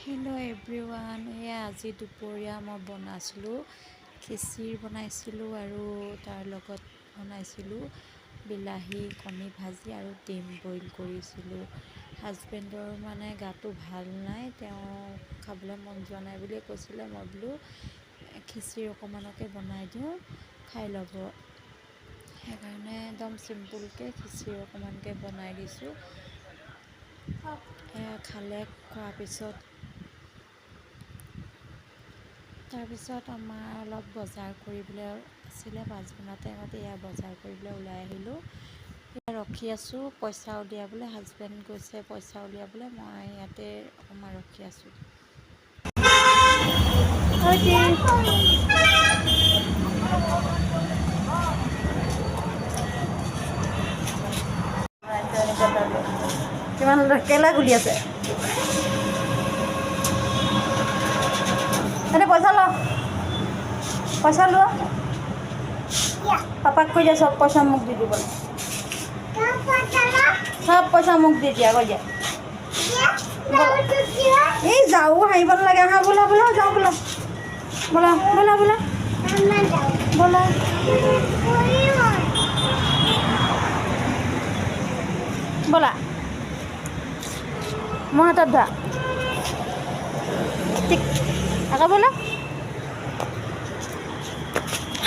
Hello' everyone, এয়া আজি দুপৰীয়া মই বনাইছিলোঁ খিচিৰি বনাইছিলোঁ আৰু তাৰ লগত বনাইছিলোঁ বিলাহী কণী ভাজি আৰু ডিম বইল কৰিছিলোঁ। হাজবেণ্ডৰ মানে গাটো ভাল নাই, তেওঁ খাবলৈ মন যোৱা নাই বুলিয়ে কৈছিলে। মই বোলো খিচিৰি অকণমানকে বনাই দিওঁ, খাই ল'ব। সেইকাৰণে একদম চিম্পুলকৈ খিচিৰি অকণমানকৈ বনাই দিছোঁ। খালে খোৱাৰ পিছত তাৰপিছত আমাৰ অলপ বজাৰ কৰিবলৈ আছিলে। পাঁচদিনা টাইমতে এয়া বজাৰ কৰিবলৈ ওলাই আহিলোঁ। ৰখি আছোঁ পইচা উলিয়াবলৈ, হাজবেণ্ড গৈছে পইচা উলিয়াবলৈ, মই ইয়াতে অকণমান ৰখি আছোঁ। কিমান কেলা গুলি আছে? এনে পইচা ল, পইচা লোৱা। পাপাক কৈ দিয়া চব পইচা মোক দি দিবলৈ। সব পইচা মোক দি দিয়া, কৈ দিয়া। এই যাওঁ হাঁহিব নালাগে, আহা বোলা বোলা, যাওঁ বোলা বোলা বোলা বোলা বোলা। ব'লা মোৰ হাতত ধৰা, ঠিক আকৌ ব'লা।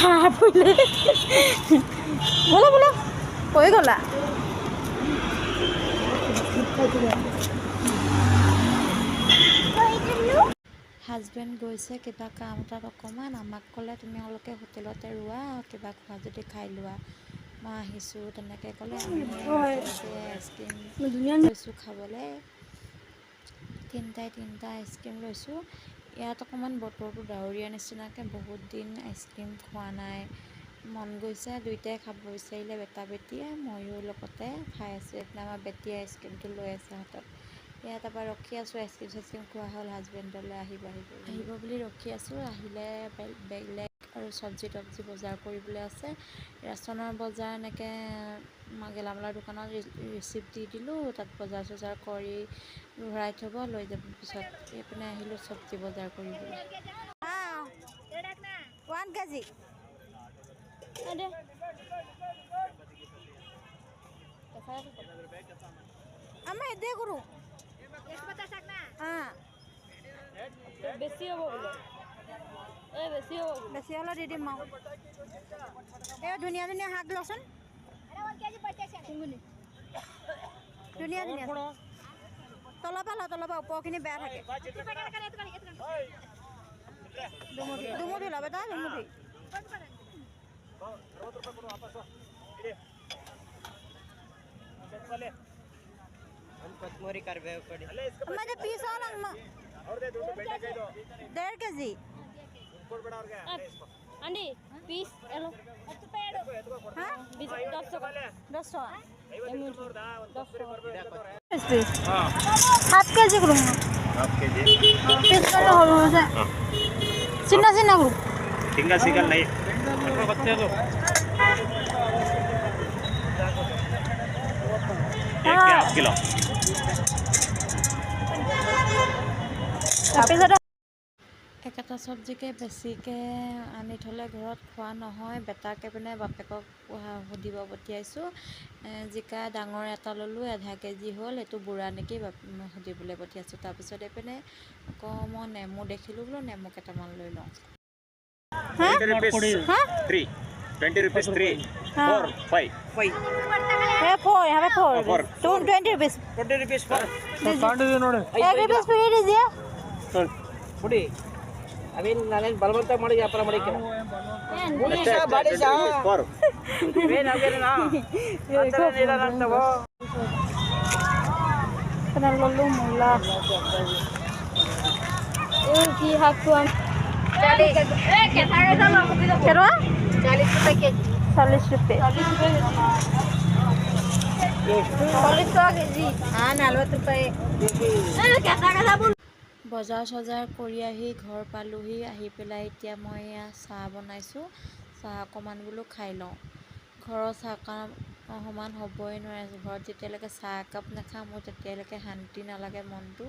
হাঁহ পৰিলে, ব'লা ব'লা, পৰি গ'লা। হাজবেণ্ড গৈছে কিবা কাম এটাত অকণমান, আমাক ক'লে তোমালোকে হোটেলতে ৰোৱা, কিবা খোৱা যদি খাই লোৱা, মই আহিছোঁ তেনেকৈ ক'লে। আমি আইচক্ৰীম লৈছোঁ খাবলৈ, তিনিটা আইচক্ৰীম লৈছোঁ। ইয়াত অকণমান বতৰটো ডাৱৰীয়া নিচিনাকৈ, বহুত দিন আইচক্ৰীম খোৱা নাই, মন গৈছে। দুয়োটাই খাব বিচাৰিলে, বেটা বেটিয়ে, ময়ো লগতে খাই আছোঁ। এইপিনে আমাৰ বেটিয়ে আইচক্ৰীমটো লৈ আছে হাতত। ইয়াত তাৰপৰা ৰখি আছোঁ, আইচক্ৰীম চাইচক্ৰীম খোৱা হ'ল, হাজবেণ্ডলৈ আহিব বুলি ৰখি আছোঁ। আহিলে বেলেগ আৰু চব্জি তব্জি বজাৰ কৰিবলৈ আছে, ৰেচনৰ বজাৰ। এনেকৈ গেলামালৰ দোকানত ৰিচিপ্ট দি দিলোঁ, তাত বজাৰ চজাৰ কৰি ভৰাই থ'ব, লৈ যাব পিছত। এইপিনে আহিলোঁ চব্জি বজাৰ কৰিবলৈ। 1 কেজি আমাৰ এদে কৰোঁ বেছি হ'ব বোলে, বেছি হ'লে দি দিম আৰু। এই ধুনীয়া ধুনীয়া শাক লচোন, ধুনীয়া ধুনীয়া। তলৰ পৰা ওপৰখিনি বেয়া থাকে। দুমুঠি ল বেটা, দুমুঠি। আমাদের পিস হল 1.5 কেজি আন্ডি পিস এলো হ্যাঁ 10 টাকা 7 কেজি করুন, 7 কেজি পিস করে হল আছে চিন্না চিন্না করুন, सिंगल नहीं बच्चे लो एक के हाफ किलो একেটা চব্জিকে বেছিকৈ আনি থ'লে ঘৰত খোৱা নহয়। বেটাকে পিনে বাপেকক সুধিব পঠিয়াইছোঁ। জিকা ডাঙৰ এটা ল'লোঁ, 1/2 কেজি হ'ল, এইটো বুঢ়া নেকি সুধিবলৈ পঠিয়াইছোঁ। তাৰপিছত এইপিনে আকৌ মই নেমু দেখিলোঁ, বোলো নেমু কেইটামান লৈ লওঁ। 20 rupees 3 20 rupees 3 4 5 4 यहाँ पे 4 20 रुपीस 20 rupees 4 1 रुपीस फ्री दीजिए। ನೋಡಿ ಅವೇನು ನಾನೇನು ಬಲವಂತ ಮಾಡಿ ವ್ಯಾಪಾರ ಮಾಡಿಕ್ಕೆ ಬಾಡಿ ಸಾ 4 ಏನು ಅವೇನಾ ಇಲ್ಲ ಅಂತವೋ Penalulu mula. Ki hakuan. 40. Kero? 40 रुपए केजी. 40 रुपए. 40 केजी. हाँ 40 रुपए. বজাৰ চজাৰ কৰি আহি ঘৰ পালোহি। আহি পেলাই এতিয়া মই চাহ বনাইছোঁ। চাহ অকণমান বোলো খাই লওঁ। ঘৰৰ চাহকাপ সমান হ'বই নোৱাৰে। ঘৰত যেতিয়ালৈকে চাহ একাপ নাখাওঁ মোৰ তেতিয়ালৈকে শান্তি নালাগে মনটো।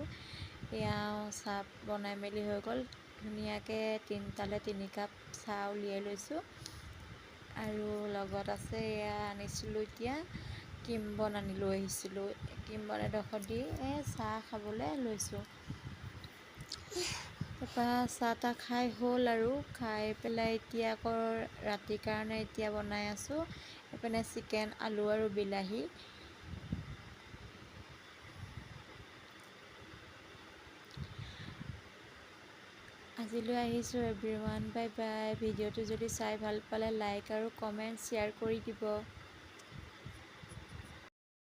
এয়া চাহ বনাই মেলি হৈ গ'ল। ধুনীয়াকৈ 3টালৈ 3 কাপ চাহ উলিয়াই লৈছোঁ। আৰু লগত আছে এয়া আনিছিলোঁ এতিয়া কিম্বন লৈ আহিছিলোঁ। কিম্বন এডোখৰ দি চাহ খাবলৈ লৈছোঁ। তাৰপৰা চাহ তাহ খাই হ'ল আৰু খাই পেলাই এতিয়া আকৌ ৰাতিৰ কাৰণে এতিয়া বনাই আছোঁ। এইপিনে চিকেন, আলু আৰু বিলাহী। আজিলৈ আহিছোঁ এভৰিৱান, বাই বাই। ভিডিঅ'টো যদি চাই ভাল পালে লাইক আৰু কমেণ্ট শ্বেয়াৰ কৰি দিব।